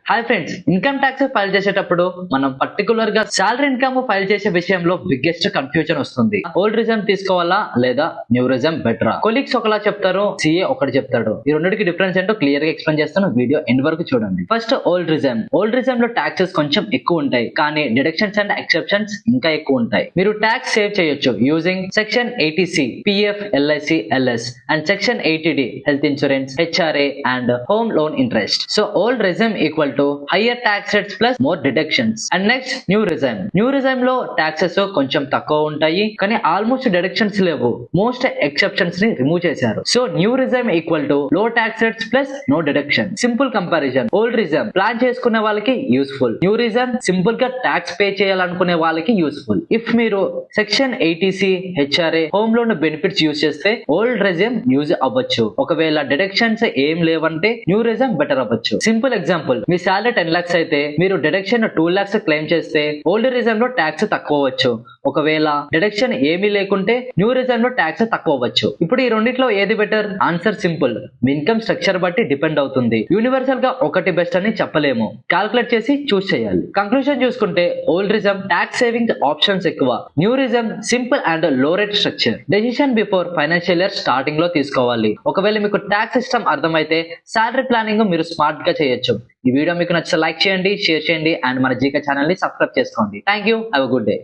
Hi friends, income tax file చేసేటప్పుడు మనం particular గా సాలరీ ఇన్కమ్ ఫైల్ చేసే విషయంలో బిగ్గెస్ట్ కన్ఫ్యూజన్ వస్తుంది. ఓల్డ్ రిజమ్ తీసుకోవాలా లేదా న్యూ రిజమ్ బెటరా? కొలీగ్స్ ఒకలా చెప్తారు, సిఏ ఒకటి చెప్తాడు. ఈ రెండింటికి డిఫరెన్స్ ఏంటో క్లియర్ గా ఎక్స్ప్లెయిన్ చేస్తాను, వీడియో ఎండ్ వరకు చూడండి. First old rhythm. Old rhythm లో ట్యాక్సెస్ కొంచెం ఎక్కువ ఉంటాయి, కానీ డిడక్షన్స్ అండ్ ఎక్సెప్షన్స్ ఇంకా ఎక్కువ ఉంటాయి. మీరు ట్యాక్స్ సేవ్ చేయొచ్చు using section 80C PF, LIC, ELSS and section 80D health insurance, HRA and home loan interest. So old regime equal to higher tax rates plus more deductions. And next, new regime. New regime లో taxes కొంచెం తక్కువ ఉంటాయి, కానీ almost deductions లేవు. Most exceptions ని remove చేశారు. So new regime equal to low tax rates plus no deduction. Simple comparison. Old regime plan చేసుకునే వాళ్ళకి యూస్ఫుల్, న్యూ రిజైమ్ సింపుల్ గా ట్యాక్స్ పే చేయాలనుకునే వాళ్ళకి యూస్ఫుల్. ఇఫ్ మీరు section 80C, HRA, home loan benefits use చేస్తే old regime use అవ్వచ్చు. ఒకవేళ deductions ఏం లేవంటే న్యూ రిజైమ్ బెటర్ అవ్వచ్చు. సింపుల్ ఎగ్జాంపుల్, మీ శాలరీ 10 lakhs అయితే మీరు డిడక్షన్ 2 lakhs క్లెయిమ్ చేస్తే ఓల్డ్ రిజైమ్ లో ట్యాక్స్ తక్కువ అవ్వచ్చు. ఒకవేళ డిడక్షన్ ఏమీ లేకుంటే న్యూ రిజైమ్ లో ట్యాక్స్ తక్కువ అవ్వచ్చు. ఇప్పుడు ఈ రెండిట్లో ఏది బెటర్? ఆన్సర్ సింపుల్, మీ ఇన్కమ్ స్ట్రక్చర్ బట్టి డిపెండ్ అవుతుంది. యూనివర్సల్ గా ఒకటి బెస్ట్ అని చెప్పలేము, క్యాల్కులేట్ చేసి చూస్ చేయాలి. కంక్లూజన్ చూసుకుంటే old regime tax saving options ఎక్కువ, న్యూ రిజైమ్ సింపుల్ అండ్ లో rate structure. Decision before financial year starting లో తీసుకోవాలి. ఒకవేళ మీకు ట్యాక్స్ సిస్టమ్ అర్థమైతే సాలరీ ప్లానింగ్ మీరు స్మార్ట్ గా చేయొచ్చు. ఈ వీడియో మీకు నచ్చితే లైక్ చేయండి, షేర్ చేయండి అండ్ మన జీకే ఛానల్ ని సబ్స్క్రైబ్ చేసుకోండి. Thank you, have a good day.